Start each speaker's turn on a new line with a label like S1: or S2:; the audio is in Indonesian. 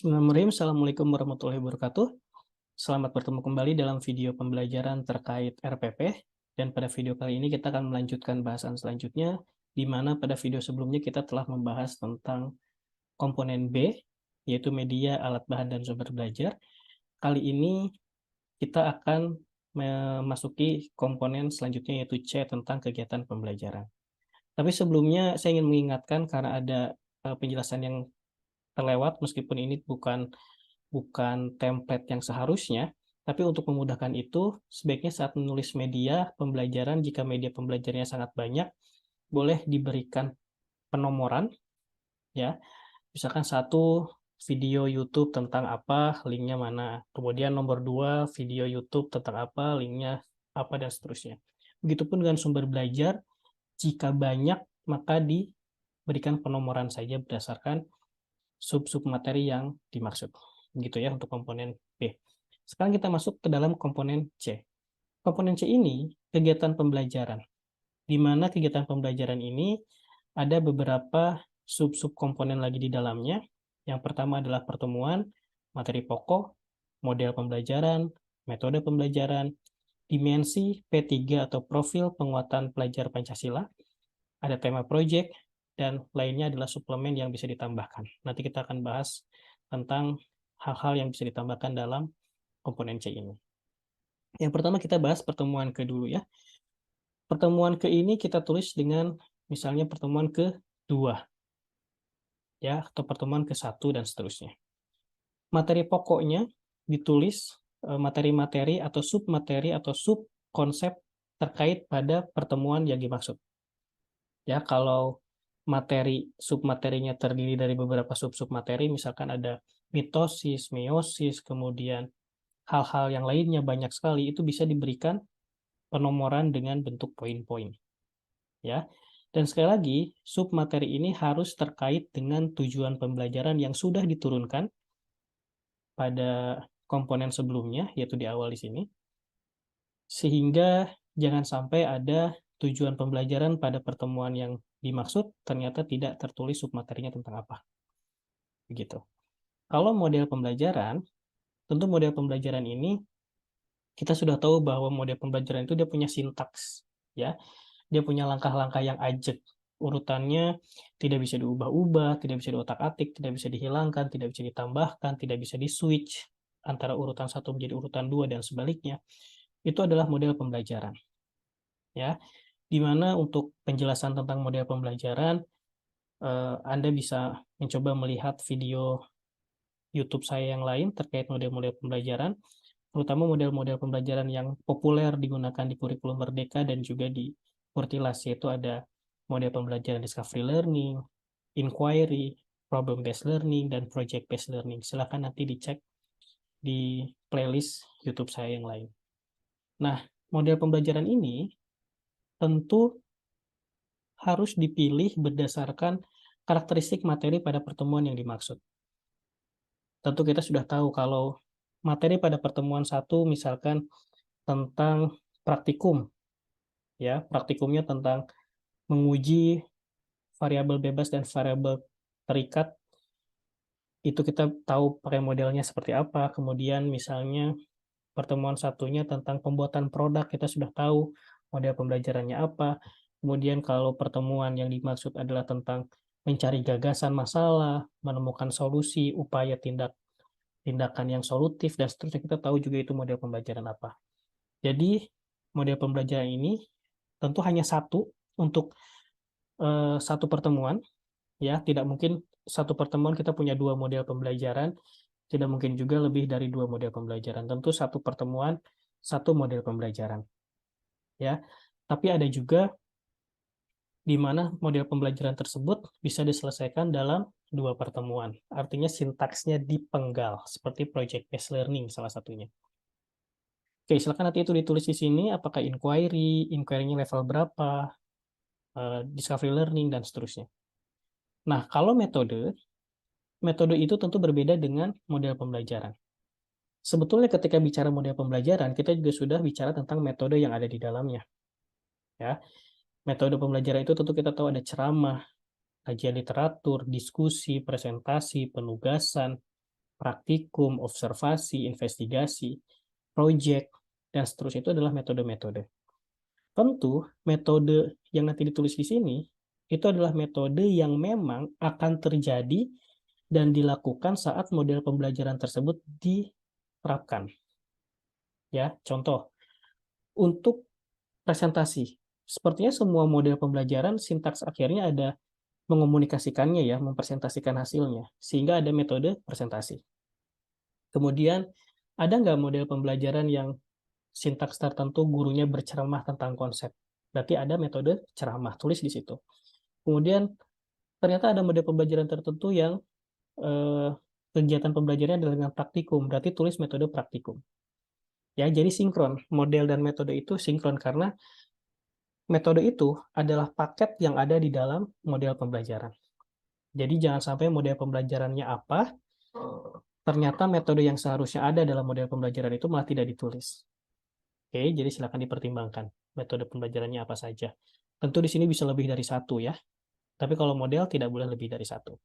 S1: Bismillahirrahmanirrahim. Assalamualaikum warahmatullahi wabarakatuh. Selamat bertemu kembali dalam video pembelajaran terkait RPP. Dan pada video kali ini kita akan melanjutkan bahasan selanjutnya, di mana pada video sebelumnya kita telah membahas tentang komponen B, yaitu media, alat bahan, dan sumber belajar. Kali ini kita akan memasuki komponen selanjutnya, yaitu C, tentang kegiatan pembelajaran. Tapi sebelumnya saya ingin mengingatkan karena ada penjelasan yang terlewat, meskipun ini bukan template yang seharusnya, tapi untuk memudahkan itu, sebaiknya saat menulis media pembelajaran, jika media pembelajarannya sangat banyak, boleh diberikan penomoran, ya. Misalkan satu, video YouTube tentang apa, linknya mana. Kemudian nomor 2, video YouTube tentang apa, linknya apa, dan seterusnya. Begitupun dengan sumber belajar, jika banyak, maka diberikan penomoran saja berdasarkan sub-sub materi yang dimaksud. Begitu ya untuk komponen B. Sekarang kita masuk ke dalam komponen C. Komponen C ini kegiatan pembelajaran, di mana kegiatan pembelajaran ini ada beberapa sub-sub komponen lagi di dalamnya. Yang pertama adalah pertemuan, materi pokok, model pembelajaran, metode pembelajaran, dimensi P3 atau profil penguatan pelajar Pancasila, ada tema project, dan lainnya adalah suplemen yang bisa ditambahkan. Nanti kita akan bahas tentang hal-hal yang bisa ditambahkan dalam komponen C ini. Yang pertama kita bahas pertemuan ke dulu ya. Pertemuan ke ini kita tulis dengan misalnya pertemuan ke-2 ya, atau pertemuan ke-1 dan seterusnya. Materi pokoknya ditulis materi-materi atau submateri atau subkonsep terkait pada pertemuan yang dimaksud. Ya, kalau materi submaterinya terdiri dari beberapa sub-submateri, misalkan ada mitosis, meiosis, kemudian hal-hal yang lainnya banyak sekali, itu bisa diberikan penomoran dengan bentuk poin-poin. Ya. Dan sekali lagi, submateri ini harus terkait dengan tujuan pembelajaran yang sudah diturunkan pada komponen sebelumnya, yaitu di awal di sini, sehingga jangan sampai ada tujuan pembelajaran pada pertemuan yang dimaksud ternyata tidak tertulis submaterinya tentang apa. Begitu. Kalau model pembelajaran, tentu model pembelajaran ini kita sudah tahu bahwa model pembelajaran itu dia punya sintaks, ya. Dia punya langkah-langkah yang ajak. Urutannya tidak bisa diubah-ubah, tidak bisa diotak-atik, tidak bisa dihilangkan, tidak bisa ditambahkan, tidak bisa di-switch antara urutan 1 menjadi urutan 2 dan sebaliknya. Itu adalah model pembelajaran. Ya, di mana untuk penjelasan tentang model pembelajaran, Anda bisa mencoba melihat video YouTube saya yang lain terkait model-model pembelajaran, terutama model-model pembelajaran yang populer digunakan di kurikulum Merdeka dan juga di Kurtilas, yaitu ada model pembelajaran discovery learning, inquiry, problem based learning, dan project based learning. Silakan nanti dicek di playlist YouTube saya yang lain. Nah, model pembelajaran ini tentu harus dipilih berdasarkan karakteristik materi pada pertemuan yang dimaksud. Tentu kita sudah tahu kalau materi pada pertemuan 1 misalkan tentang praktikum, ya, praktikumnya tentang menguji variabel bebas dan variabel terikat, itu kita tahu pakai modelnya seperti apa. Kemudian misalnya pertemuan satunya tentang pembuatan produk, kita sudah tahu model pembelajarannya apa. Kemudian kalau pertemuan yang dimaksud adalah tentang mencari gagasan masalah, menemukan solusi, upaya tindakan yang solutif, dan seterusnya, kita tahu juga itu model pembelajaran apa. Jadi model pembelajaran ini tentu hanya satu untuk satu pertemuan, ya. Tidak mungkin satu pertemuan kita punya 2 model pembelajaran, tidak mungkin juga lebih dari 2 model pembelajaran. Tentu satu pertemuan, satu model pembelajaran. Ya. Tapi ada juga di mana model pembelajaran tersebut bisa diselesaikan dalam 2 pertemuan. Artinya sintaksnya dipenggal, seperti project based learning salah satunya. Oke, silakan nanti itu ditulis di sini, apakah inquiry-nya level berapa, discovery learning, dan seterusnya. Nah, kalau metode itu tentu berbeda dengan model pembelajaran. Sebetulnya ketika bicara model pembelajaran, kita juga sudah bicara tentang metode yang ada di dalamnya. Ya, metode pembelajaran itu tentu kita tahu ada ceramah, kajian literatur, diskusi, presentasi, penugasan, praktikum, observasi, investigasi, project, dan seterusnya itu adalah metode-metode. Tentu, metode yang nanti ditulis di sini itu adalah metode yang memang akan terjadi dan dilakukan saat model pembelajaran tersebut diterapkan. Ya, contoh, untuk presentasi. Sepertinya semua model pembelajaran sintaks akhirnya ada mengomunikasikannya ya, mempresentasikan hasilnya, sehingga ada metode presentasi. Kemudian, ada nggak model pembelajaran yang sintaks tertentu gurunya berceramah tentang konsep? Berarti ada metode ceramah, tulis di situ. Kemudian, ternyata ada model pembelajaran tertentu yang kegiatan pembelajarannya adalah dengan praktikum, berarti tulis metode praktikum. Ya, jadi sinkron. Model dan metode itu sinkron karena metode itu adalah paket yang ada di dalam model pembelajaran. Jadi jangan sampai model pembelajarannya apa, ternyata metode yang seharusnya ada dalam model pembelajaran itu malah tidak ditulis. Oke, jadi silakan dipertimbangkan metode pembelajarannya apa saja. Tentu di sini bisa lebih dari satu ya, tapi kalau model tidak boleh lebih dari satu.